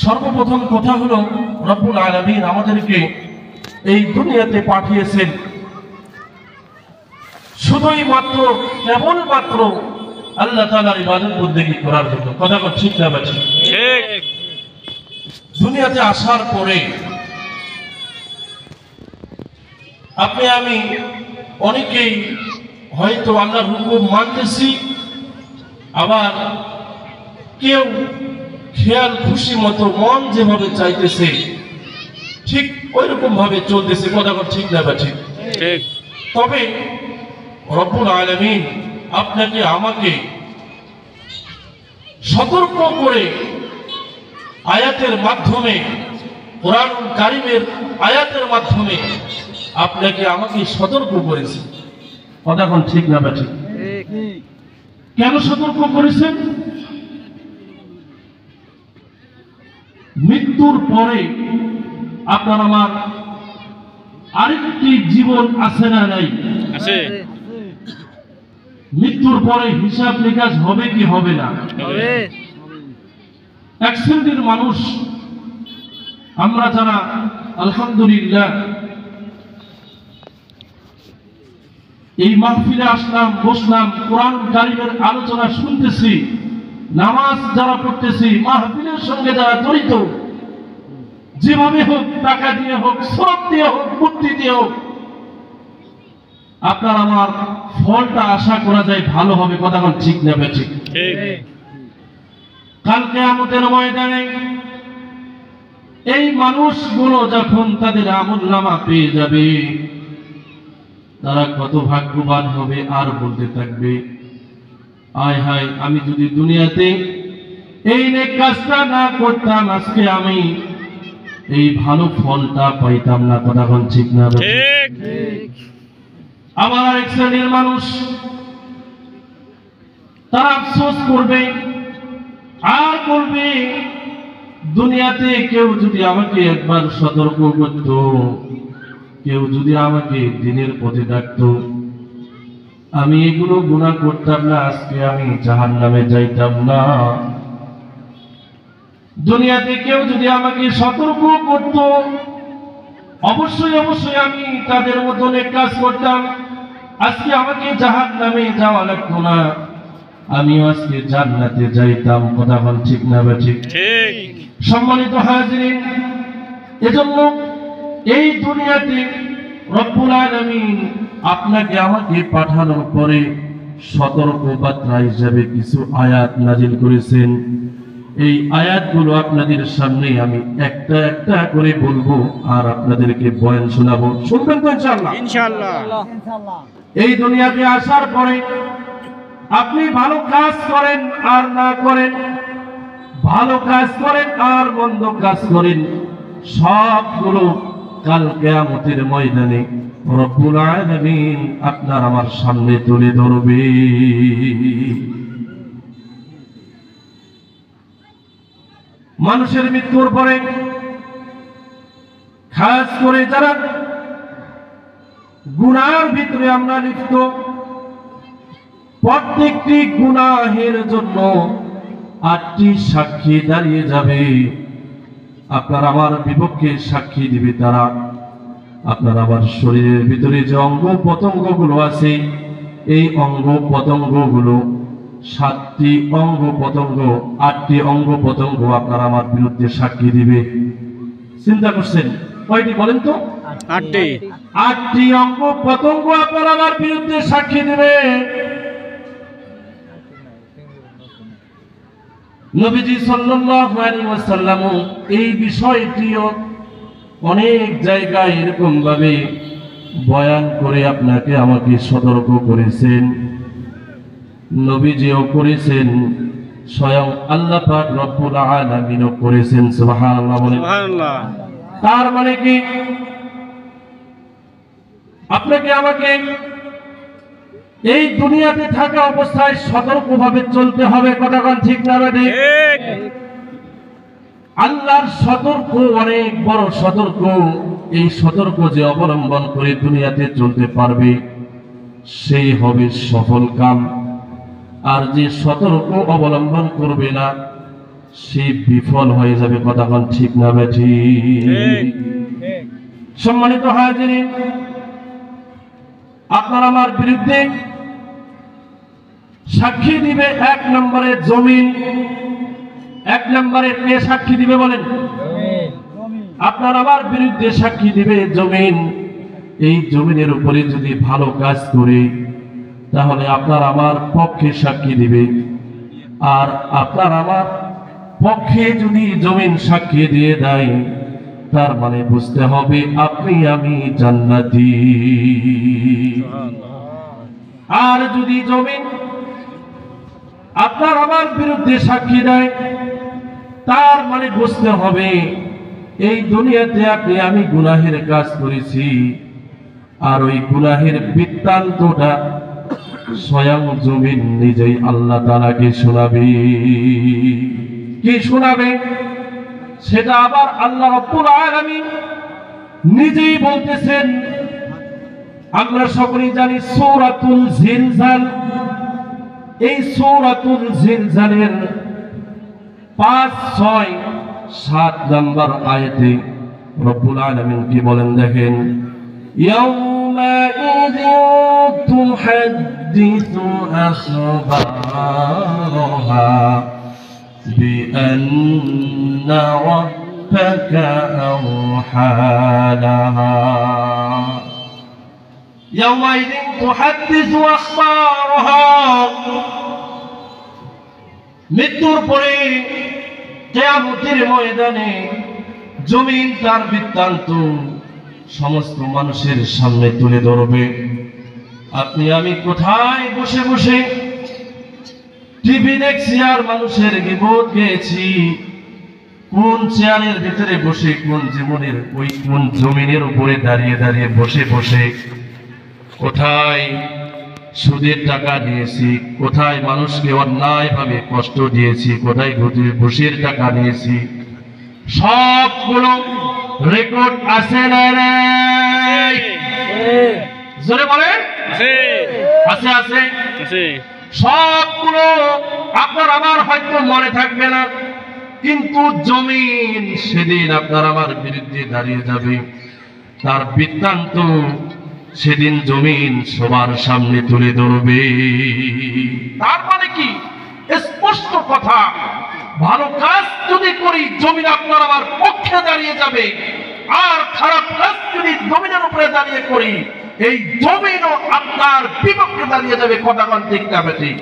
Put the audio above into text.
সর্বপ্রথম কথা হলো রব্বুল আলামিন আমাদেরকে এই দুনিয়াতে পাঠিয়েছেন শুধুই মাত্র কেবলমাত্র আল্লাহ তাআলার ইবাদত বন্দেগী করার জন্য। কথা ঠিক না ঠিক? ঠিক। দুনিয়াতে আসার পরে আপনি আমি অনেকেই হয়তো আল্লাহর হুকুম মানতেছি, আবার কেউ খেয়াল খুশি মতো মন যেভাবে চাইতেছে ঠিক ওই রকম ভাবে চলতেছে। কথা ঠিক না ঠিক? ঠিক। তবে রব্বুল আলামিন আপনাকে আমাকে সতর্ক করে আয়াতের মাধ্যমে, কোরআন কারীমের আয়াতের মাধ্যমে আপনাকে আমাকে সতর্ক করেছে। কথা ঠিক না ঠিক? কেন সতর্ক করেছেন? মৃত্যুর পরে আপনার আমার আরেকটি জীবন আছে না নাই? আছে। মৃত্যুর পরে হিসাব নিকাশ হবে কি হবে না? এক শ্রেণীর মানুষ আমরা যারা আলহামদুলিল্লাহ এই মাহফিলে আসলাম, বসলাম, কোরআন কারীমের আলোচনা শুনতেছি, নামাজ যারা পড়তেছি, মাহফিলের সঙ্গে যারা জড়িত, যেভাবে হোক, টাকা দিয়ে হোক, শ্রম দিয়ে হোক, বুদ্ধি দিয়ে হোক, আপনার আমার ফলটা আশা করা যায় ভালো হবে। কথা ঠিক না ঠিক? কাল কিয়ামতের ময়দানে এই মানুষগুলো যখন তাদের আমলনামা পেয়ে যাবে, তারা কত ভাগ্যবান হবে আর বলতে থাকবে, আয় হায়, আমি যদি দুনিয়াতে এই নেক কাজটা না করতাম, আজকে আমি এই ভালো ফলটা পাইতাম না। কথা ঠিক না ঠিক? আবার আরেক শ্রেণীর মানুষ তারা আফসোস করবে আর বলবে, দুনিয়াতে কেউ যদি আমাকে একবার সতর্ক করত, কেউ যদি আমাকে দিনের পথে ডাকতো, আমি এগুলো গুনাহ করতাম না, আজকে আমি জাহান্নামে যাইতাম না। দুনিয়াতে কেউ যদি আমাকে সতর্ক করত, অবশ্যই অবশ্যই আমি তাদের মতো নেক কাজ করতাম, আজকে আমাকে জাহান্নামে যাওয়া লাগতো না, আমিও আজকে জান্নাতে যাইতাম। কথা ঠিক না ঠিক? সম্মানিত হাজিরিন, এজন্য এই দুনিয়াতে রব্বুল আলামিন আপনাকে আমাকে পাঠানোর পরে সতর্ক বার্তা হিসেবে কিছু আয়াত নাজিল করেছেন। এই আয়াতগুলো আপনাদের সামনে আমি একটা একটা করে বলবো আর আপনাদেরকে বয়ান শোনাবো। শুনবেন তো ইনশাআল্লাহ? ইনশাআল্লাহ। এই দুনিয়াতে আসার পরে আপনি ভালো কাজ করেন আর না করেন, ভালো কাজ করেন আর মন্দ কাজ করেন, সবগুলো কাল কিয়ামতের ময়দানে রব্বুল আলামিন আপনার আমার সামনে তুলে ধরবে। মানুষের মৃত্যুর পরে খাস করে যারা গুনাহের ভিতরে আমরা লিপ্ত, প্রত্যেকটি গুনাহের জন্য 8টি সাক্ষী দাঁড়িয়ে যাবে। আপনার আমার বিপক্ষে সাক্ষী দিবে তারা। আপনার আমার শরীরের ভিতরে যে অঙ্গ প্রত্যঙ্গ গুলো আছে, এই অঙ্গ প্রত্যঙ্গ গুলো 7টি অঙ্গ প্রত্যঙ্গ, 8টি অঙ্গ প্রত্যঙ্গ আপনার আমার বিরুদ্ধে সাক্ষী দিবে। চিন্তা করছেন কয়টি বলেন তো? 8টি অঙ্গ প্রত্যঙ্গ আপনার আমার বিরুদ্ধে সাক্ষী দিবে। নবীজি সাল্লাল্লাহু আলাইহি ওয়াসাল্লাম এই বিষয়টিও অনেক জায়গায় এরকম ভাবে বয়ান করে আপনাকে আমাকে সতর্ক করেছেন। নবীজিও করেছেন, স্বয়ং আল্লাহ পাক রব্বুল আলামিনও করেছেন। সুবহানাল্লাহ বলেন। সুবহানাল্লাহ। তার মানে কি আপনাকে আমাকে এই দুনিয়াতে থাকা অবস্থায় সতর্কভাবে চলতে হবে। কথা ঠিক না ঠিক? আল্লাহর সতর্ক অনেক বড় সতর্ক। এই সতর্ক যে অবলম্বন করে দুনিয়াতে চলতে পারবে, সেই হবে সফল কাম। আর যে সতর্ক অবলম্বন করবে না, সে বিফল হয়ে যাবে। কথা কোন ঠিক না বেঠিক? সম্মানিত হাজিরিন, আপনার আমার বিরুদ্ধে সাক্ষী দিবে এক নম্বরে জমিন। এক নম্বরে কে সাক্ষী দিবে বলেন? আপনার আমার বিরুদ্ধে সাক্ষী দিবে জমিন। এই জমিনের উপরে যদি ভালো কাজ করে তাহলে আপনার আমার পক্ষে সাক্ষী দিবে। আর আপনার আমার পক্ষে যদি জমিন সাক্ষী দিয়ে দেয় তার মানে বুঝতে হবে আপনি আমি জান্নাতি। আর যদি জমিন আপনার আমার বিরুদ্ধে সাক্ষী দেয় তার মানে বুঝতে হবে এই দুনিয়াতে আপনি আমি গুনাহের কাজ করেছি। আর ওই গুনাহের বৃত্তান্তটা স্বয়ং জমিন নিজেই আল্লাহ তাআলাকে শোনাবে। কি শোনাবে? সেটা আবার আল্লাহ রাব্বুল আলামিন নিজেই বলতেছেন। আমরা সকলেই জানি সূরাতুল জিলজাল। এই সূরাতুল জিলজালের ৫, ৬, ৭ নম্বর আয়াতে রব্বুল আলামিন কি বলেন দেখেন, ইয়াউমাইযিন তুহাদ্দিসু আখবারাহা বিআন্না রাব্বাকা আওহা লাহা। ইয়াউমাইযিন তুহাদ্দিসু আখবারাহা, মৃত্যুর পরে কিয়ামতের ময়দানে জমিন তার বৃত্তান্ত সমস্ত মানুষের সামনে তুলে ধরবে। আপনি আমি কোথায় বসে বসে টিভি দেখছি আর মানুষের গীবত গেয়েছি, কোন চেয়ারের ভিতরে বসে কোন জীবনের ওই কোন জমিনের উপরে দাঁড়িয়ে দাঁড়িয়ে বসে বসে কোথায় সুদের টাকা নিয়েছি, কোথায় মানুষকে অন্যায়ভাবে কষ্ট দিয়েছি, কোথায় ঘুষের টাকা নিয়েছি, সবগুলো রেকর্ড আছে না নাই? জোরে বলেন। আছে আছে। সবগুলো আপনার আমার হয়তো মনে থাকবে না, কিন্তু জমিন সেদিন আপনার আমার বিরুদ্ধে দাঁড়িয়ে যাবে। তার বৃত্তান্ত সেদিন জমিন সবার সামনে তুলে ধরবে। তার মানে কি? স্পষ্ট কথা, ভালো কাজ যদি করি জমিন আপনার আমার পক্ষে দাঁড়িয়ে যাবে, আর খারাপ কাজ যদি জমিনের উপরে দাঁড়িয়ে করি এই জমিনও আপনার বিপক্ষে দাঁড়িয়ে যাবে। কথা কোন ঠিক না বেঠিক?